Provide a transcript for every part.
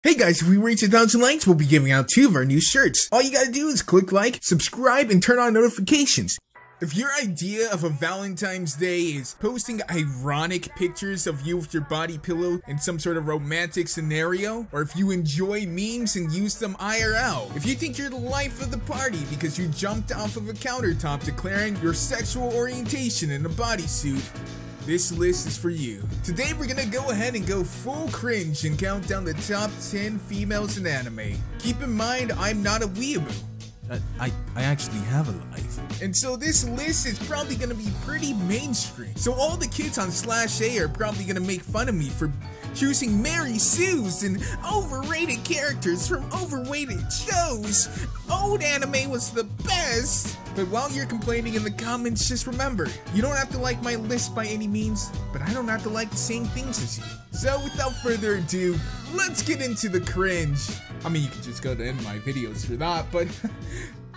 Hey guys, if we reach 1,000 likes, we'll be giving out 2 of our new shirts. All you gotta do is click like, subscribe, and turn on notifications. If your idea of a Valentine's Day is posting ironic pictures of you with your body pillow in some sort of romantic scenario, or if you enjoy memes and use them IRL, if you think you're the life of the party because you jumped off of a countertop declaring your sexual orientation in a bodysuit, this list is for you. Today we're gonna go ahead and go full cringe and count down the top 10 females in anime. Keep in mind, I'm not a weeaboo. I actually have a life. And so this list is probably gonna be pretty mainstream. So all the kids on /A are probably gonna make fun of me for choosing Mary Sue's and overrated characters from overrated shows. Old anime was the best. But while you're complaining in the comments, just remember, you don't have to like my list by any means, but I don't have to like the same things as you. So without further ado, let's get into the cringe. I mean, you can just go to end my videos for that, but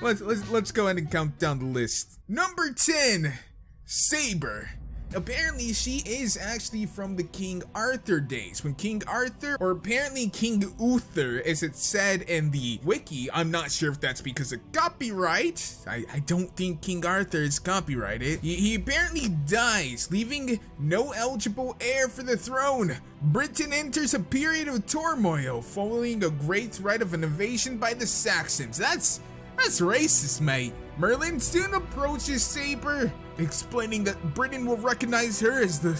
let's go ahead and count down the list. Number 10, Sabre. Apparently, she is actually from the King Arthur days, when King Arthur, or apparently King Uther, as it said in the wiki. I'm not sure if that's because of copyright. I don't think King Arthur is copyrighted. He apparently dies, leaving no eligible heir for the throne. Britain enters a period of turmoil, following a great threat of an invasion by the Saxons. That's racist, mate. Merlin soon approaches Sabre, explaining that Britain will recognize her as the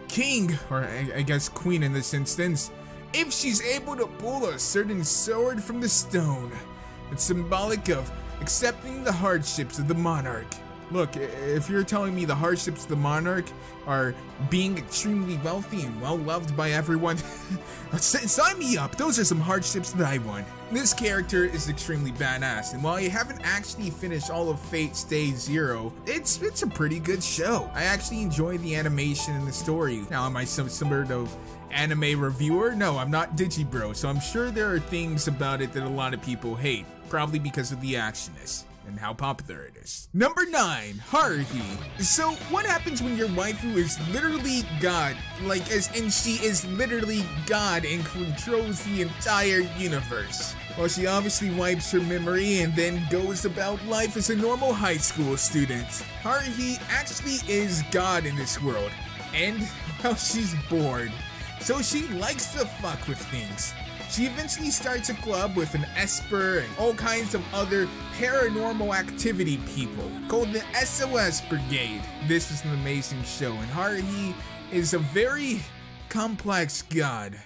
king, or I guess queen in this instance, if she's able to pull a certain sword from the stone. It's symbolic of accepting the hardships of the monarch. Look, if you're telling me the hardships of the monarch are being extremely wealthy and well-loved by everyone, sign me up. Those are some hardships that I want. This character is extremely badass, and while I haven't actually finished all of Fate Stay Zero, it's a pretty good show. I actually enjoy the animation and the story. Now, am I some sort of anime reviewer? No, I'm not Digibro, so I'm sure there are things about it that a lot of people hate, probably because of the actionness and how popular it is. Number 9, Haruhi. So what happens when your waifu is literally God, like as in she is literally God and controls the entire universe? Well, she obviously wipes her memory and then goes about life as a normal high school student. Haruhi actually is God in this world, and well, she's bored, so she likes to fuck with things. She eventually starts a club with an Esper and all kinds of other paranormal activity people called the SOS Brigade. This is an amazing show, and Haruhi is a very complex god.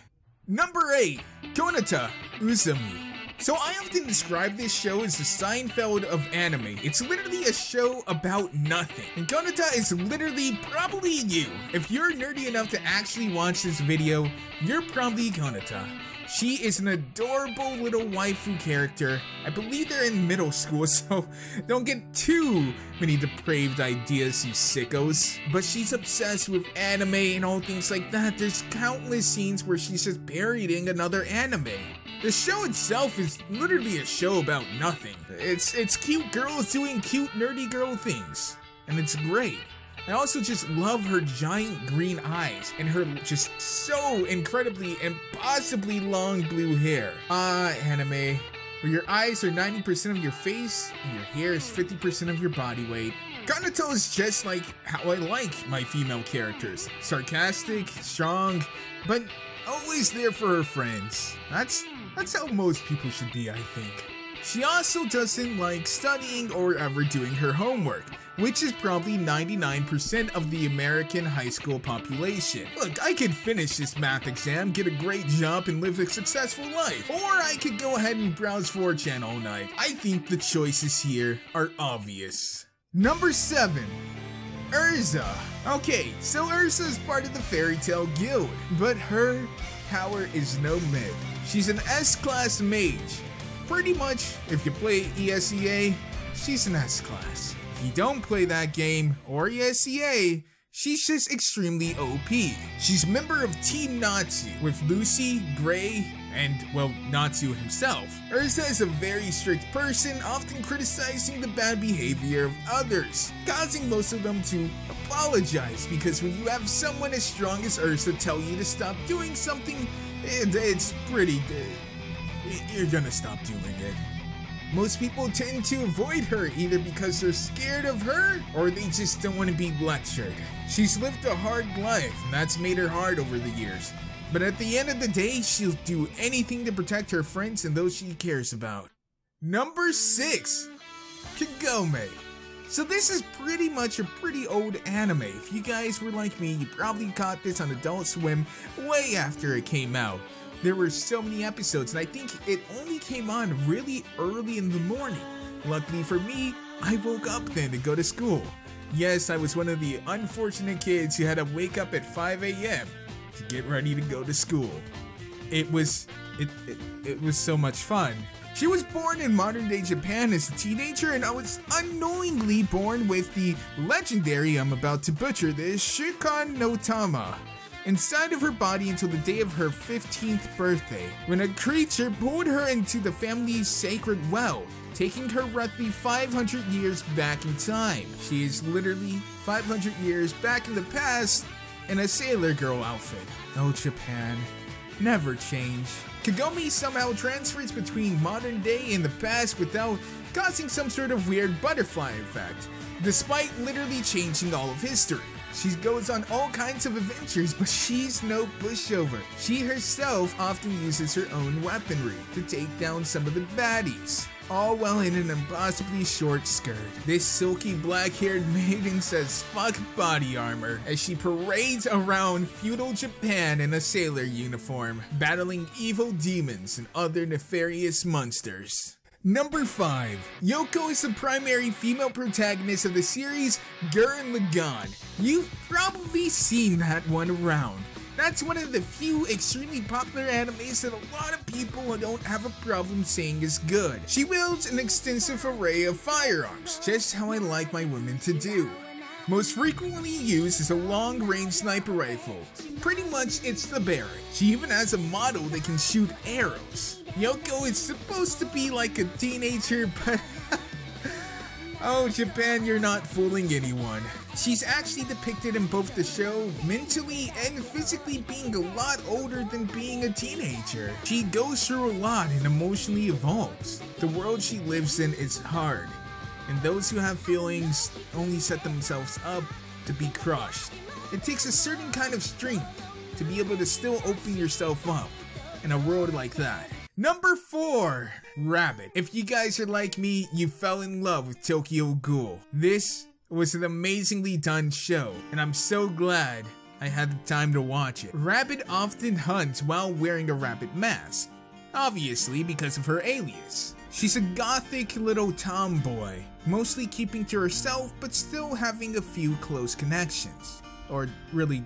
Number 8, Tonetta Uzumi. So I often describe this show as the Seinfeld of anime. It's literally a show about nothing. And Tonetta is literally probably you. If you're nerdy enough to actually watch this video, you're probably Tonetta. She is an adorable little waifu character. I believe they're in middle school, so don't get too many depraved ideas, you sickos. But she's obsessed with anime and all things like that. There's countless scenes where she's just parodying another anime. The show itself is literally a show about nothing. It's cute girls doing cute nerdy girl things, and it's great. I also just love her giant green eyes and her just so incredibly impossibly long blue hair. Anime, where your eyes are 90% of your face and your hair is 50% of your body weight. Tonetta is just like how I like my female characters. Sarcastic, strong, but always there for her friends. That's how most people should be, I think. She also doesn't like studying or ever doing her homework, which is probably 99% of the American high school population. Look, I could finish this math exam, get a great job, and live a successful life. Or I could go ahead and browse 4chan all night. I think the choices here are obvious. Number 7, Eartha. Okay, so Eartha is part of the Fairy Tale Guild, but her power is no myth. She's an S-class mage. Pretty much, if you play ESEA, she's an S-class. If you don't play that game, or ESEA, she's just extremely OP. She's a member of Team Natsu, with Lucy, Gray, and, well, Natsu himself. Eartha is a very strict person, often criticizing the bad behavior of others, causing most of them to apologize, because when you have someone as strong as Eartha tell you to stop doing something, It's pretty good. You're gonna stop doing it. Most people tend to avoid her either because they're scared of her or they just don't want to be lectured. She's lived a hard life and that's made her hard over the years. But at the end of the day, she'll do anything to protect her friends and those she cares about. Number 6, Kagome. So this is pretty much a pretty old anime. If you guys were like me, you probably caught this on Adult Swim way after it came out. There were so many episodes and I think it only came on really early in the morning. Luckily for me, I woke up then to go to school. Yes, I was one of the unfortunate kids who had to wake up at 5 a.m. to get ready to go to school. It was so much fun. She was born in modern day Japan as a teenager and I was unknowingly born with the legendary, I'm about to butcher this, Shukan no Tama inside of her body until the day of her 15th birthday, when a creature pulled her into the family's sacred well, taking her roughly 500 years back in time. She is literally 500 years back in the past in a sailor girl outfit. Oh Japan, never change. Kagome somehow transfers between modern day and the past without causing some sort of weird butterfly effect, despite literally changing all of history. She goes on all kinds of adventures, but she's no pushover. She herself often uses her own weaponry to take down some of the baddies, all while in an impossibly short skirt. This silky black-haired maiden says fuck body armor as she parades around feudal Japan in a sailor uniform, battling evil demons and other nefarious monsters. Number 5. Ryoko is the primary female protagonist of the series Gurren Lagann. You've probably seen that one around. That's one of the few extremely popular animes that a lot of people don't have a problem saying is good. She wields an extensive array of firearms, just how I like my women to do. Most frequently used is a long-range sniper rifle. Pretty much it's the Baron. She even has a model that can shoot arrows. Ryoko is supposed to be like a teenager, but oh Japan, you're not fooling anyone. She's actually depicted in both the show mentally and physically being a lot older than being a teenager. She goes through a lot and emotionally evolves. The world she lives in is hard, and those who have feelings only set themselves up to be crushed. It takes a certain kind of strength to be able to still open yourself up in a world like that. Number 4, Rabbit. If you guys are like me, you fell in love with Tokyo Ghoul. This was an amazingly done show, and I'm so glad I had the time to watch it. Rabbit often hunts while wearing a rabbit mask, obviously because of her alias. She's a gothic little tomboy, mostly keeping to herself but still having a few close connections. Or really,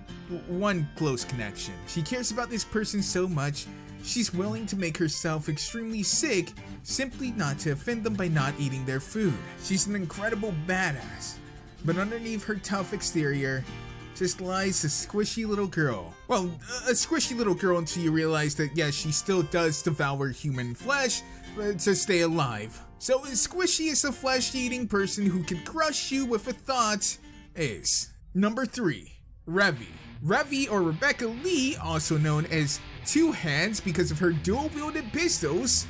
one close connection. She cares about this person so much, she's willing to make herself extremely sick simply not to offend them by not eating their food. She's an incredible badass, but underneath her tough exterior just lies a squishy little girl. Well, a squishy little girl until you realize that yes, she still does devour human flesh to stay alive. So as squishy as a flesh-eating person who can crush you with a thought is. Number 3, Ravi. Ravi, or Rebecca Lee, also known as Two Hands because of her dual-wielded pistols,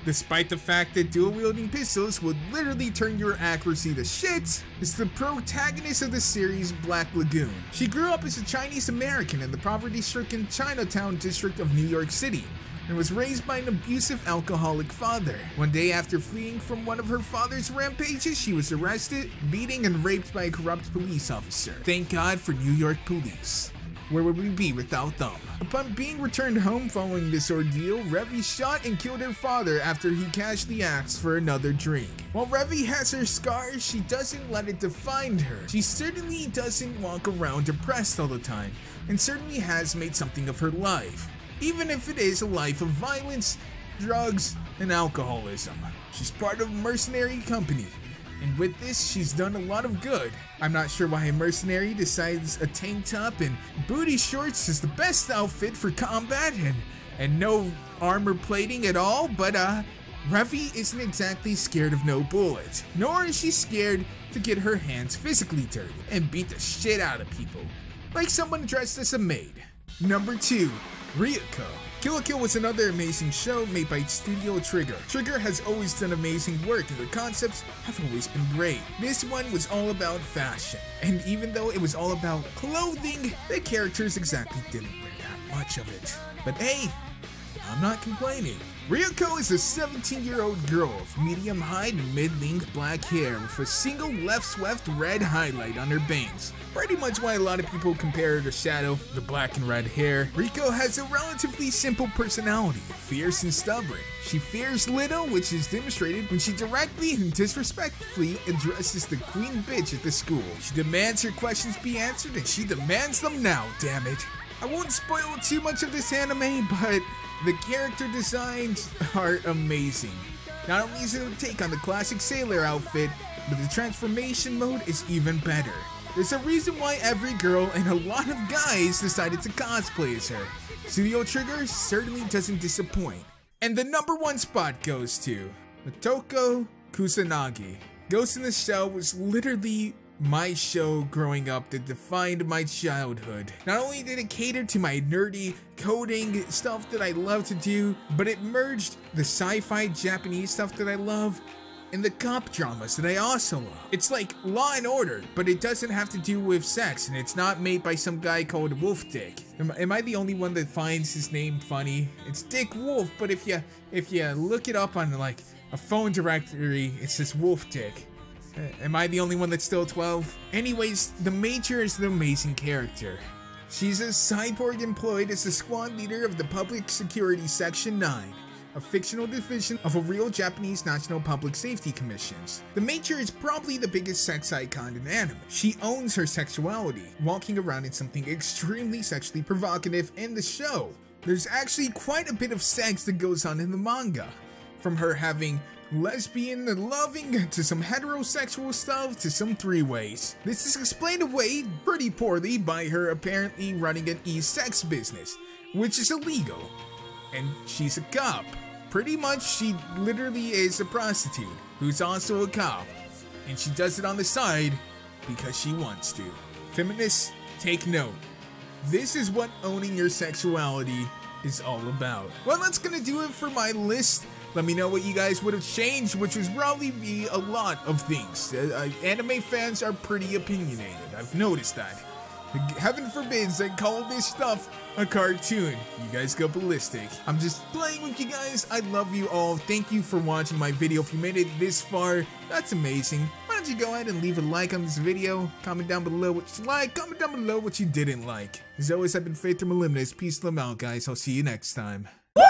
despite the fact that dual-wielding pistols would literally turn your accuracy to shit, is the protagonist of the series Black Lagoon. She grew up as a Chinese American in the poverty-stricken Chinatown district of New York City, and was raised by an abusive alcoholic father. One day after fleeing from one of her father's rampages, she was arrested, beaten, and raped by a corrupt police officer. Thank God for New York police. Where would we be without them? Upon being returned home following this ordeal, Ravi shot and killed her father after he casually asked for another drink. While Ravi has her scars, she doesn't let it define her. She certainly doesn't walk around depressed all the time, and certainly has made something of her life, even if it is a life of violence, drugs, and alcoholism. She's part of a mercenary company, and with this, she's done a lot of good. I'm not sure why a mercenary decides a tank top and booty shorts is the best outfit for combat and no armor plating at all, but Ravi isn't exactly scared of no bullets, nor is she scared to get her hands physically dirty and beat the shit out of people, like someone dressed as a maid. Number 2, Ryoko. Kill la Kill was another amazing show made by Studio Trigger. Trigger has always done amazing work and their concepts have always been great. This one was all about fashion, and even though it was all about clothing, the characters exactly didn't wear that much of it. But hey, I'm not complaining. Ryoko is a 17-year-old girl with medium height and mid-length black hair with a single left-swept red highlight on her bangs. Pretty much why a lot of people compare her to Shadow, the black and red hair. Ryoko has a relatively simple personality, fierce and stubborn. She fears little, which is demonstrated when she directly and disrespectfully addresses the queen bitch at the school. She demands her questions be answered and she demands them now, damn it. I won't spoil too much of this anime, but the character designs are amazing. Not only is it a take on the classic sailor outfit, but the transformation mode is even better. There's a reason why every girl and a lot of guys decided to cosplay as her. Studio Trigger certainly doesn't disappoint. And the #1 spot goes to Motoko Kusanagi. Ghost in the Shell was literally my show growing up that defined my childhood. Not only did it cater to my nerdy coding stuff that I love to do, but it merged the sci-fi Japanese stuff that I love and the cop dramas that I also love. It's like Law and Order, but it doesn't have to do with sex, and it's not made by some guy called Wolf Dick. Am I the only one that finds his name funny? It's Dick Wolf, but if you look it up on like a phone directory, it says Wolf Dick. Am I the only one that's still 12? Anyways, the Major is an amazing character. She's a cyborg employed as the squad leader of the Public Security Section 9, a fictional division of a real Japanese National Public Safety Commissions. The Major is probably the biggest sex icon in anime. She owns her sexuality, walking around in something extremely sexually provocative in the show. There's actually quite a bit of sex that goes on in the manga, from her having lesbian and loving to some heterosexual stuff to some three-ways. This is explained away pretty poorly by her apparently running an e-sex business, which is illegal. And she's a cop. Pretty much she literally is a prostitute who's also a cop. And she does it on the side because she wants to. Feminists, take note. This is what owning your sexuality is all about. Well, that's gonna do it for my list. Let me know what you guys would have changed, which would probably be a lot of things. Anime fans are pretty opinionated. I've noticed that. Heaven forbids I call this stuff a cartoon. You guys go ballistic. I'm just playing with you guys. I love you all. Thank you for watching my video. If you made it this far, that's amazing. Why don't you go ahead and leave a like on this video. Comment down below what you like. Comment down below what you didn't like. As always, I've been Faith from Eliminus. Peace to them out, guys. I'll see you next time. Woo!